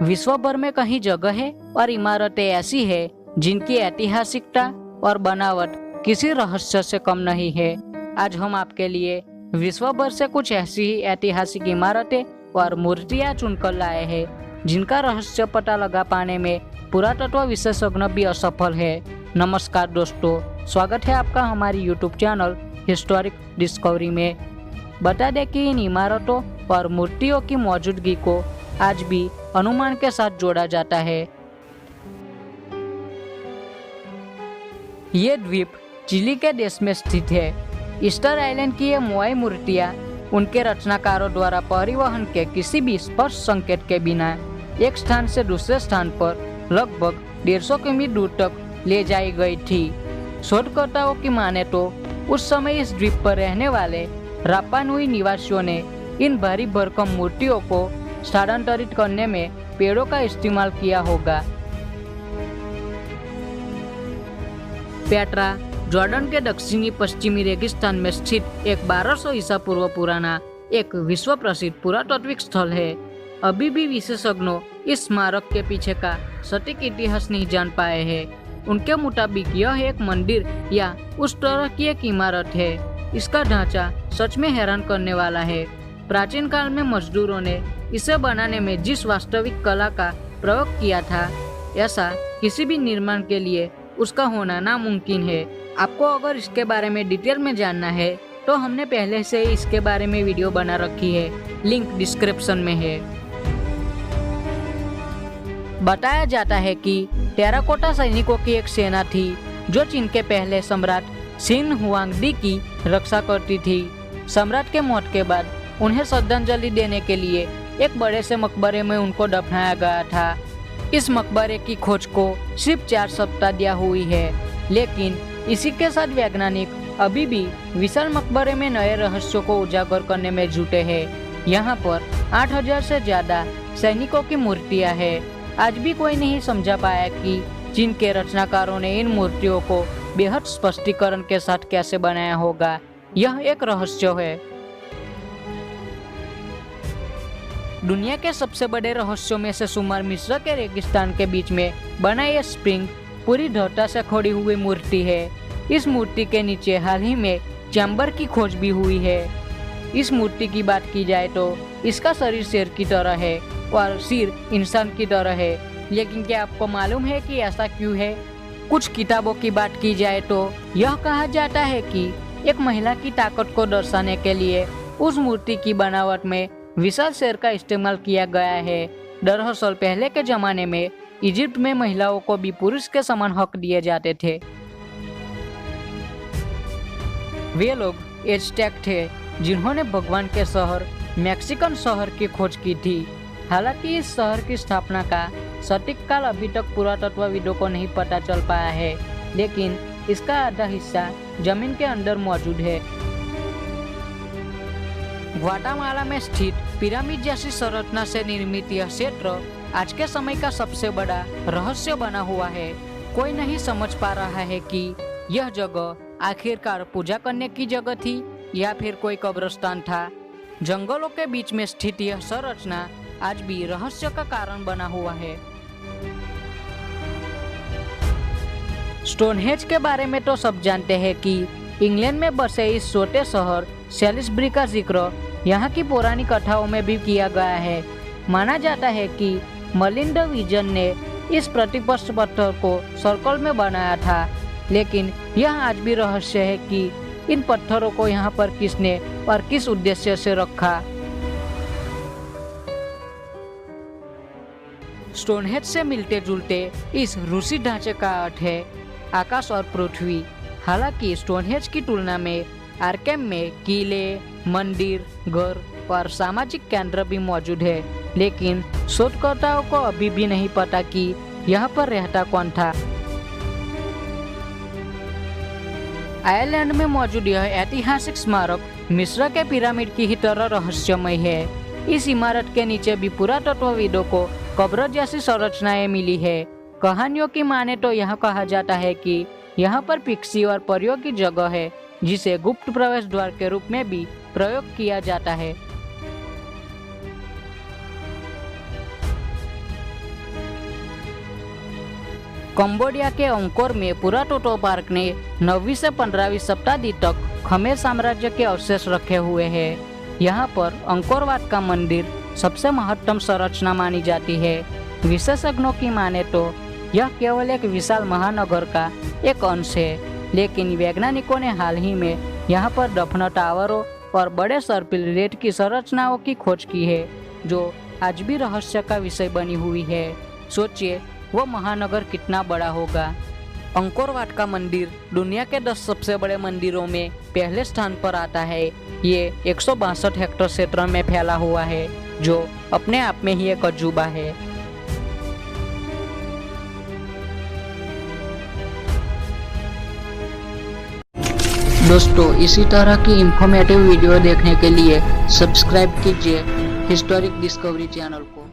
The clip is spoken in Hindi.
विश्व भर में कई जगहें और इमारतें ऐसी है जिनकी ऐतिहासिकता और बनावट किसी रहस्य से कम नहीं है। आज हम आपके लिए विश्व भर से कुछ ऐसी ही ऐतिहासिक इमारतें और मूर्तियां चुनकर लाए हैं जिनका रहस्य पता लगा पाने में पुरातत्व विशेषज्ञ भी असफल है। नमस्कार दोस्तों, स्वागत है आपका हमारी यूट्यूब चैनल हिस्टोरिक डिस्कवरी में। बता दें कि इन इमारतों और मूर्तियों की मौजूदगी को आज भी अनुमान के साथ जोड़ा जाता है। ये द्वीप चिली के देश में स्थित है। ईस्टर आइलैंड की ये मोआई मूर्तियाँ उनके रचनाकारों द्वारा परिवहन के किसी भी स्पष्ट संकेत के बिना एक स्थान से दूसरे स्थान पर लगभग 150 किमी दूर तक ले जाई गई थी। शोधकर्ताओं की माने तो उस समय इस द्वीप पर रहने वाले रापा नुई निवासियों ने इन भारी भरकम मूर्तियों को स्थानांतरित करने में पेड़ों का इस्तेमाल किया होगा। पेट्रा जॉर्डन के दक्षिणी पश्चिमी रेगिस्तान में स्थित एक 1200 ईसा पूर्व पुराना एक विश्व प्रसिद्ध पुरातात्विक स्थल है। अभी भी विशेषज्ञों इस स्मारक के पीछे का सटीक इतिहास नहीं जान पाए हैं। उनके मुताबिक यह एक मंदिर या उस तरह की एक इमारत है। इसका ढांचा सच में हैरान करने वाला है। प्राचीन काल में मजदूरों ने इसे बनाने में जिस वास्तविक कला का प्रयोग किया था, ऐसा किसी भी निर्माण के लिए उसका होना नामुमकिन है। आपको अगर इसके बारे में डिटेल में जानना है तो हमने पहले से ही इसके बारे में वीडियो बना रखी है, लिंक डिस्क्रिप्शन में है। बताया जाता है कि टेराकोटा सैनिकों की एक सेना थी जो चीन के पहले सम्राट शिन हुआंगडी की रक्षा करती थी। सम्राट के मौत के बाद उन्हें श्रद्धांजलि देने के लिए एक बड़े से मकबरे में उनको दफनाया गया था। इस मकबरे की खोज को सिर्फ 4 सप्ताह हुई है, लेकिन इसी के साथ वैज्ञानिक अभी भी विशाल मकबरे में नए रहस्यों को उजागर करने में जुटे हैं। यहाँ पर 8000 से ज्यादा सैनिकों की मूर्तियाँ हैं। आज भी कोई नहीं समझा पाया कि चीन के रचनाकारों ने इन मूर्तियों को बेहद स्पष्टीकरण के साथ कैसे बनाया होगा। यह एक रहस्य है। दुनिया के सबसे बड़े रहस्यों में से शुमार मिस्र के रेगिस्तान के बीच में बना यह स्प्रिंग पूरी दृढ़ता से खड़ी हुई मूर्ति है। इस मूर्ति के नीचे हाल ही में चैम्बर की खोज भी हुई है। इस मूर्ति की बात की जाए तो इसका शरीर शेर की तरह है और सिर इंसान की तरह है। लेकिन क्या आपको मालूम है कि ऐसा क्यों है? कुछ किताबों की बात की जाए तो यह कहा जाता है कि एक महिला की ताकत को दर्शाने के लिए उस मूर्ति की बनावट में विशाल शेर का इस्तेमाल किया गया है। दरअसल पहले के जमाने में इजिप्ट में महिलाओं को भी पुरुष के समान हक दिए जाते थे। वे लोग एज़टेक थे जिन्होंने भगवान के शहर मैक्सिकन शहर की खोज की थी। हालांकि इस शहर की स्थापना का सटीक काल अभी तक पुरातत्वविदों को नहीं पता चल पाया है, लेकिन इसका आधा हिस्सा जमीन के अंदर मौजूद है। ग्वाटेमाला में स्थित पिरामिड जैसी संरचना से निर्मित यह क्षेत्र आज के समय का सबसे बड़ा रहस्य बना हुआ है। कोई नहीं समझ पा रहा है कि यह जगह आखिरकार पूजा करने की जगह थी या फिर कोई कब्रिस्तान था। जंगलों के बीच में स्थित यह संरचना आज भी रहस्य का कारण बना हुआ है। स्टोनहेंज के बारे में तो सब जानते हैं कि इंग्लैंड में बसे इस छोटे शहर सेलिसबरी का जिक्र यहाँ की पौराणिक कथाओं में भी किया गया है। माना जाता है कि मलिंड विजन ने इस प्रतिपक्ष पत्थर को सर्कल में बनाया था, लेकिन यह आज भी रहस्य है कि इन पत्थरों को यहाँ पर किसने और किस उद्देश्य से रखा। स्टोनहेंज से मिलते जुलते इस रूसी ढांचे का अर्थ है आकाश और पृथ्वी। हालांकि स्टोनहेंज की तुलना में आर्केम में किले, मंदिर, घर और सामाजिक केंद्र भी मौजूद है, लेकिन शोधकर्ताओं को अभी भी नहीं पता कि यहाँ पर रहता कौन था। आयरलैंड में मौजूद यह ऐतिहासिक स्मारक मिस्र के पिरामिड की ही तरह रहस्यमय है। इस इमारत के नीचे भी पुरातत्वविदों को कब्र जैसी संरचनाएं मिली है। कहानियों की माने तो यह कहा जाता है कि यहाँ पर पिक्सी और परियों की जगह है, जिसे गुप्त प्रवेश द्वार के रूप में भी प्रयोग किया जाता है। कंबोडिया के अंकोर में पुरातत्व पार्क ने 9वीं से 15वीं शताब्दी तक खमेर साम्राज्य के अवशेष रखे हुए हैं। यहाँ पर अंकोर वाट का मंदिर सबसे महत्तम संरचना मानी जाती है। विशेषज्ञों की माने तो यह केवल एक विशाल महानगर का एक अंश है, लेकिन वैज्ञानिकों ने हाल ही में यहाँ पर दफन टावरों और बड़े सर्पिल रेत की संरचनाओं की खोज की है, जो आज भी रहस्य का विषय बनी हुई है। सोचिए वो महानगर कितना बड़ा होगा। अंकोर वाट का मंदिर दुनिया के 10 सबसे बड़े मंदिरों में पहले स्थान पर आता है। ये 162 हेक्टेयर क्षेत्र में फैला हुआ है, जो अपने आप में ही एक अजूबा है। दोस्तों, इसी तरह की इंफॉर्मेटिव वीडियो देखने के लिए सब्सक्राइब कीजिए हिस्टोरिक डिस्कवरी चैनल को।